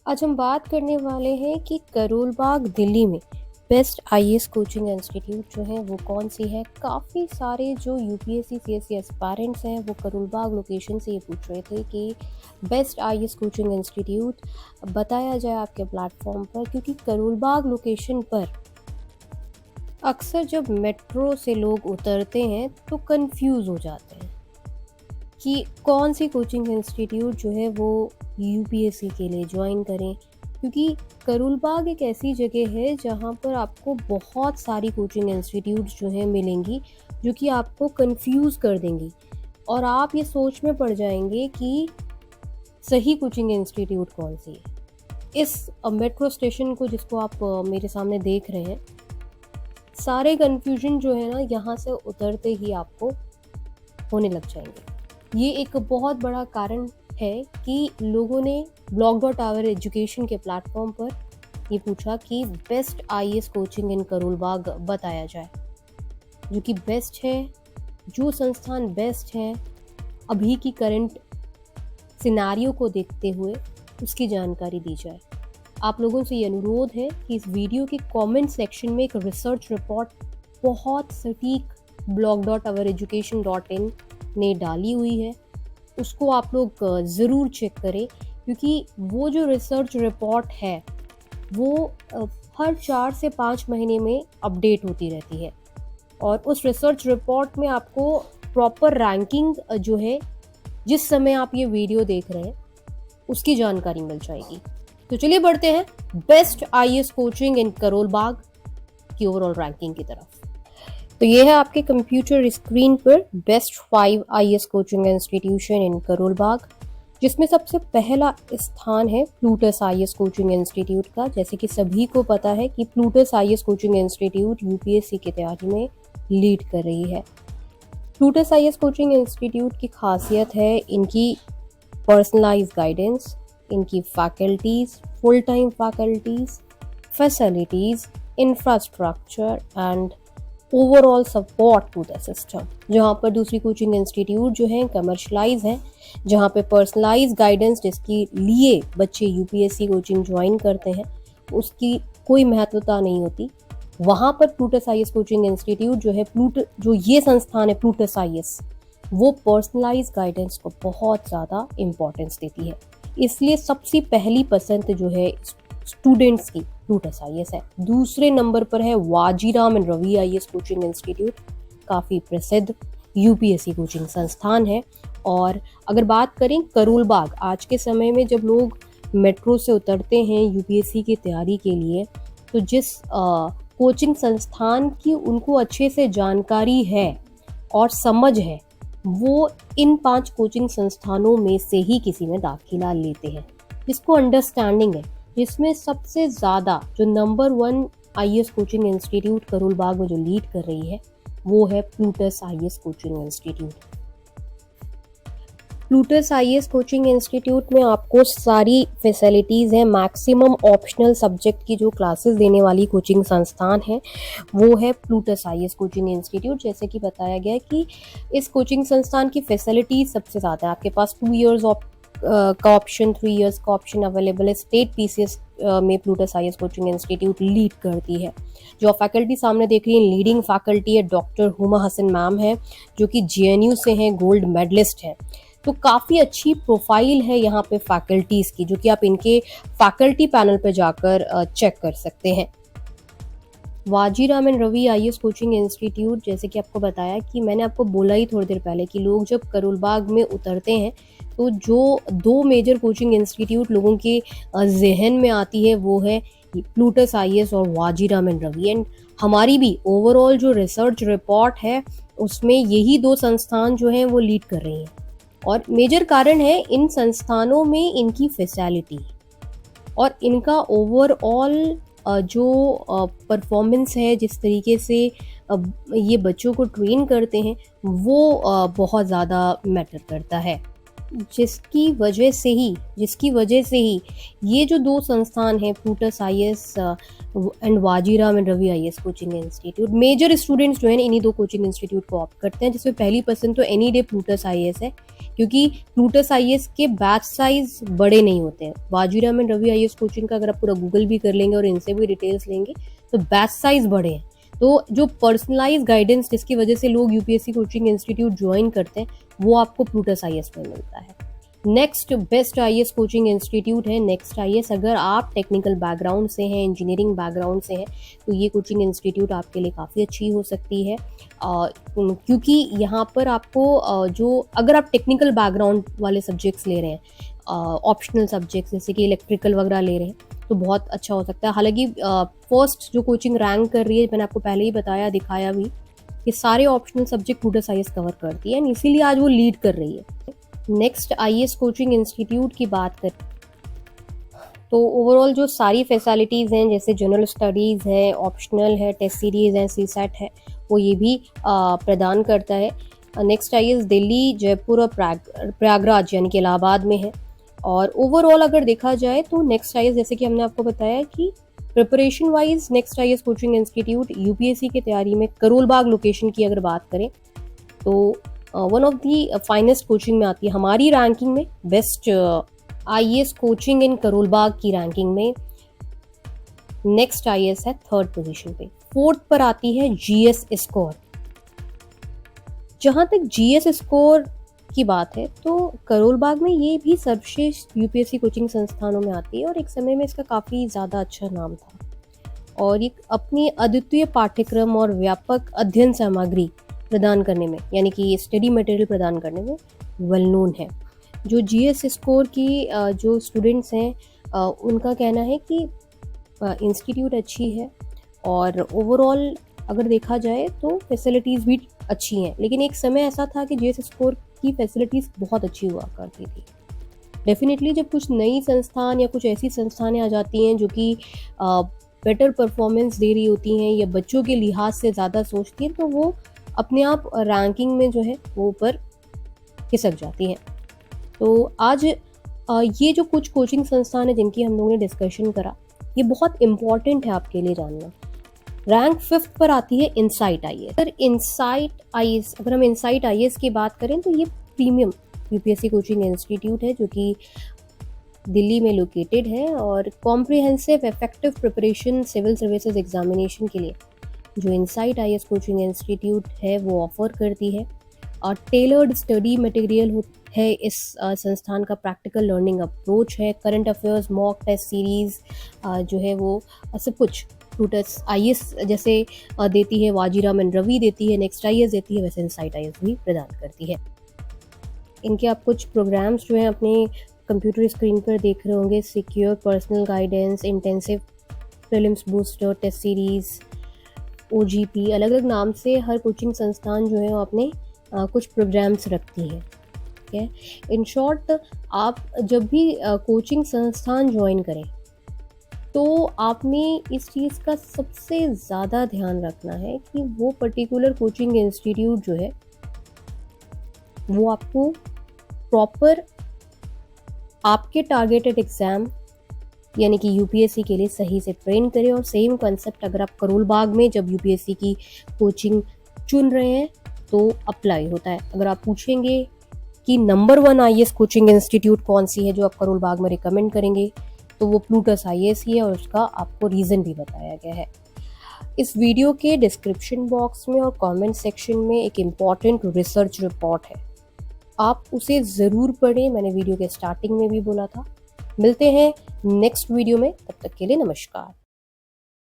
आज हम बात करने वाले हैं कि करोल बाग दिल्ली में बेस्ट आईएएस कोचिंग इंस्टीट्यूट जो है वो कौन सी है। काफ़ी सारे जो यूपीएससी सीएससी एस्पायरेंट्स हैं वो करोल बाग लोकेशन से ये पूछ रहे थे कि बेस्ट आईएएस कोचिंग इंस्टीट्यूट बताया जाए आपके प्लेटफॉर्म पर, क्योंकि करोल बाग लोकेशन पर अक्सर जब मेट्रो से लोग उतरते हैं तो कंफ्यूज हो जाते हैं कि कौन सी कोचिंग इंस्टीट्यूट जो है वो यूपीएससी के लिए ज्वाइन करें। क्योंकि करोल बाग एक ऐसी जगह है जहाँ पर आपको बहुत सारी कोचिंग इंस्टीट्यूट्स जो हैं मिलेंगी, जो कि आपको कंफ्यूज कर देंगी और आप ये सोच में पड़ जाएंगे कि सही कोचिंग इंस्टीट्यूट कौन सी है। इस मेट्रो स्टेशन को जिसको आप मेरे सामने देख रहे हैं, सारे कन्फ्यूजन जो है ना यहाँ से उतरते ही आपको होने लग जाएंगे। ये एक बहुत बड़ा कारण है कि लोगों ने blog.our एजुकेशन के प्लेटफॉर्म पर ये पूछा कि best IAS coaching in Karol Bagh बताया जाए, जो कि बेस्ट है, जो संस्थान बेस्ट है अभी की करंट सिनारियो को देखते हुए उसकी जानकारी दी जाए। आप लोगों से ये अनुरोध है कि इस वीडियो के कमेंट सेक्शन में एक रिसर्च रिपोर्ट बहुत सटीक blog.oureducation.in ने डाली हुई है, उसको आप लोग ज़रूर चेक करें, क्योंकि वो जो रिसर्च रिपोर्ट है वो हर 4 से 5 महीने में अपडेट होती रहती है और उस रिसर्च रिपोर्ट में आपको प्रॉपर रैंकिंग जो है जिस समय आप ये वीडियो देख रहे हैं उसकी जानकारी मिल जाएगी। तो चलिए बढ़ते हैं best IAS coaching in Karol Bagh की ओवरऑल रैंकिंग की तरफ। तो ये है आपके कंप्यूटर स्क्रीन पर best 5 IAS coaching institution in Karol Bagh, जिसमें सबसे पहला स्थान है प्लूटस आईएएस कोचिंग इंस्टीट्यूट का। जैसे कि सभी को पता है कि Plutus IAS coaching institute UPSC की तैयारी में लीड कर रही है। प्लूटस आईएएस कोचिंग इंस्टीट्यूट की खासियत है इनकी पर्सनलाइज गाइडेंस, इनकी faculties, full time faculties, facilities, infrastructure and overall support to the system. जहाँ पर दूसरी कोचिंग इंस्टीट्यूट जो है कमर्शलाइज है, जहाँ पे पर्सनलाइज गाइडेंस जिसके लिए बच्चे यूपीएससी कोचिंग ज्वाइन करते हैं उसकी कोई महत्वता नहीं होती, वहाँ पर प्लूटस आईएएस कोचिंग इंस्टीट्यूट जो है जो ये संस्थान है प्लूटस आईएएस, वो पर्सनलाइज गाइडेंस को बहुत ज़्यादा इम्पोर्टेंस देती है। इसलिए सबसे पहली पसंद जो है स्टूडेंट्स की प्लूटस आईएएस है। दूसरे नंबर पर है Vajiram and Ravi IAS coaching institute, काफ़ी प्रसिद्ध यूपीएससी कोचिंग संस्थान है। और अगर बात करें करोल बाग, आज के समय में जब लोग मेट्रो से उतरते हैं यूपीएससी की तैयारी के लिए, तो जिस कोचिंग संस्थान की उनको अच्छे से जानकारी है और समझ है, वो इन 5 कोचिंग संस्थानों में से ही किसी में दाखिला लेते हैं, जिसको अंडरस्टैंडिंग है। जिसमें सबसे ज़्यादा जो number 1 IAS coaching institute Karol Bagh में जो लीड कर रही है वो है Plutus IAS coaching institute. Plutus IAS coaching institute में आपको सारी फैसिलिटीज़ हैं। मैक्सिमम ऑप्शनल सब्जेक्ट की जो क्लासेस देने वाली कोचिंग संस्थान है वो है प्लूटस आईएएस कोचिंग इंस्टीट्यूट। जैसे कि बताया गया कि इस कोचिंग संस्थान की फैसिलिटीज़ सबसे ज़्यादा है। आपके पास 2 इयर्स का ऑप्शन, 3 इयर्स का ऑप्शन अवेलेबल है। स्टेट पीसीएस में Plutus IAS coaching institute lead करती है। जो फैकल्टी सामने देख रही है, लीडिंग फैकल्टी है डॉक्टर हुमा हसन मैम है, जो कि जेएनयू से हैं, गोल्ड मेडलिस्ट हैं। तो काफ़ी अच्छी प्रोफाइल है यहाँ पे फैकल्टीज़ की, जो कि आप इनके फैकल्टी पैनल पे जाकर चेक कर सकते हैं। Vajiram and Ravi IAS coaching institute, जैसे कि आपको बताया कि मैंने आपको बोला ही थोड़ी देर पहले कि लोग जब करोल बाग में उतरते हैं तो जो 2 मेजर कोचिंग इंस्टीट्यूट लोगों के जहन में आती है वो है प्लूटस आईएएस और वाजीराम एंड रवि। एंड हमारी भी ओवरऑल जो रिसर्च रिपोर्ट है उसमें यही 2 संस्थान जो हैं वो लीड कर रही हैं। और मेजर कारण है इन संस्थानों में इनकी फैसिलिटी और इनका ओवरऑल जो परफॉर्मेंस है, जिस तरीके से ये बच्चों को ट्रेन करते हैं वो बहुत ज़्यादा मैटर करता है। जिसकी वजह से ही ये जो 2 संस्थान हैं, Plutus IAS and Vajiram and Ravi IAS coaching institute, major students जो हैं इन्हीं 2 कोचिंग इंस्टीट्यूट को ऑप्ट करते हैं, जिसमें पहली पसंद तो एनी डे प्लूटस आईएएस है, क्योंकि प्लूटस आईएएस के बैच साइज बड़े नहीं होते हैं। Vajiram and Ravi IAS coaching का अगर आप पूरा गूगल भी कर लेंगे और इनसे भी डिटेल्स लेंगे तो बैच साइज बड़े हैं। तो जो पर्सनलाइज गाइडेंस जिसकी वजह से लोग यूपीएससी कोचिंग इंस्टीट्यूट ज्वाइन करते हैं, वो आपको प्लूटस आईएएस में मिलता है। Next best IAS coaching institute है नेक्स्ट आईएएस। अगर आप टेक्निकल बैकग्राउंड से हैं, इंजीनियरिंग बैकग्राउंड से हैं, तो ये कोचिंग इंस्टीट्यूट आपके लिए काफ़ी अच्छी हो सकती है, क्योंकि यहाँ पर आपको जो अगर आप टेक्निकल बैकग्राउंड वाले सब्जेक्ट्स ले रहे हैं, ऑप्शनल सब्जेक्ट्स जैसे कि इलेक्ट्रिकल वगैरह ले रहे हैं, तो बहुत अच्छा हो सकता है। हालांकि फर्स्ट जो कोचिंग रैंक कर रही है, मैंने आपको पहले ही बताया, दिखाया भी, कि सारे optional subject Plutus IAS cover करती है, एंड इसीलिए आज वो लीड कर रही है। नेक्स्ट आईएएस कोचिंग इंस्टीट्यूट की बात करें तो ओवरऑल जो सारी फैसिलिटीज़ हैं, जैसे जनरल स्टडीज़ है, ऑप्शनल है, टेस्ट सीरीज़ है, सीसेट है, वो ये भी प्रदान करता है। नेक्स्ट आईएएस दिल्ली, जयपुर और प्रयागराज यानी कि इलाहाबाद में है। और ओवरऑल अगर देखा जाए तो नेक्स्ट आईएएस, जैसे कि हमने आपको बताया कि preparation wise next IAS coaching institute UPSC की तैयारी में करोल बाग लोकेशन की अगर बात करें तो one of the finest coaching में आती है। हमारी रैंकिंग में best IAS coaching in Karol Bagh की रैंकिंग में नेक्स्ट आईएएस है 3rd पोजीशन पे। 4th पर आती है जीएस स्कोर। जहां तक जीएस स्कोर की बात है तो करोल बाग में ये भी सर्वश्रेष्ठ यूपीएससी कोचिंग संस्थानों में आती है, और एक समय में इसका काफ़ी ज़्यादा अच्छा नाम था, और एक अपनी अद्वितीय पाठ्यक्रम और व्यापक अध्ययन सामग्री प्रदान करने में, यानी कि स्टडी मटेरियल प्रदान करने में वेल नोन है। जो जीएस स्कोर की जो स्टूडेंट्स हैं उनका कहना है कि इंस्टीट्यूट अच्छी है, और ओवरऑल अगर देखा जाए तो फैसिलिटीज़ भी अच्छी हैं। लेकिन एक समय ऐसा था कि जीएस स्कोर की फैसिलिटीज़ बहुत अच्छी हुआ करती थी। डेफिनेटली जब कुछ नई संस्थान या कुछ ऐसी संस्थानें आ जाती हैं जो कि बेटर परफॉर्मेंस दे रही होती हैं या बच्चों के लिहाज से ज़्यादा सोचती हैं, तो वो अपने आप रैंकिंग में जो है वो ऊपर खिसक जाती हैं। तो आज ये जो कुछ कोचिंग संस्थान है जिनकी हम लोगों ने डिस्कशन करा, ये बहुत इम्पॉर्टेंट है आपके लिए जानना। रैंक 5th पर आती है इनसाइट आईएएस। अगर हम इनसाइट आईएएस की बात करें तो ये प्रीमियम यूपीएससी कोचिंग इंस्टीट्यूट है जो कि दिल्ली में लोकेटेड है, और comprehensive effective preparation civil services examination के लिए जो इनसाइट आईएएस कोचिंग इंस्टीट्यूट है वो ऑफर करती है। और टेलर्ड स्टडी मटेरियल है इस संस्थान का, प्रैक्टिकल लर्निंग अप्रोच है, current affairs, mock test series जो है वो सब कुछ प्लूटस आईएएस जैसे देती है, वाजीराम एंड रवि देती है, नेक्स्ट आईएएस देती है, वैसे इनसाइट आईएएस भी प्रदान करती है। इनके आप कुछ प्रोग्राम्स जो हैं अपने कंप्यूटर स्क्रीन पर देख रहे होंगे, secure personal guidance, intensive prelims booster, test series, OGP, अलग अलग नाम से हर कोचिंग संस्थान जो है वो अपने कुछ प्रोग्राम्स रखती है। ठीक है, इन शॉर्ट आप जब भी कोचिंग संस्थान ज्वाइन करें तो आपने इस चीज़ का सबसे ज़्यादा ध्यान रखना है कि वो पर्टिकुलर कोचिंग इंस्टीट्यूट जो है वो आपको प्रॉपर आपके टारगेटेड एग्ज़ाम यानी कि यूपीएससी के लिए सही से ट्रेन करें। और सेम कंसेप्ट अगर आप करोल बाग में जब यूपीएससी की कोचिंग चुन रहे हैं तो अप्लाई होता है। अगर आप पूछेंगे कि नंबर 1 आईएएस कोचिंग इंस्टीट्यूट कौन सी है जो आप करोल बाग में रिकमेंड करेंगे, तो वो प्लूटस आईएएस ही है, और उसका आपको रीज़न भी बताया गया है। इस वीडियो के डिस्क्रिप्शन बॉक्स में और कमेंट सेक्शन में एक इम्पॉर्टेंट रिसर्च रिपोर्ट है, आप उसे ज़रूर पढ़ें। मैंने वीडियो के स्टार्टिंग में भी बोला था। मिलते हैं नेक्स्ट वीडियो में, तब तक के लिए नमस्कार।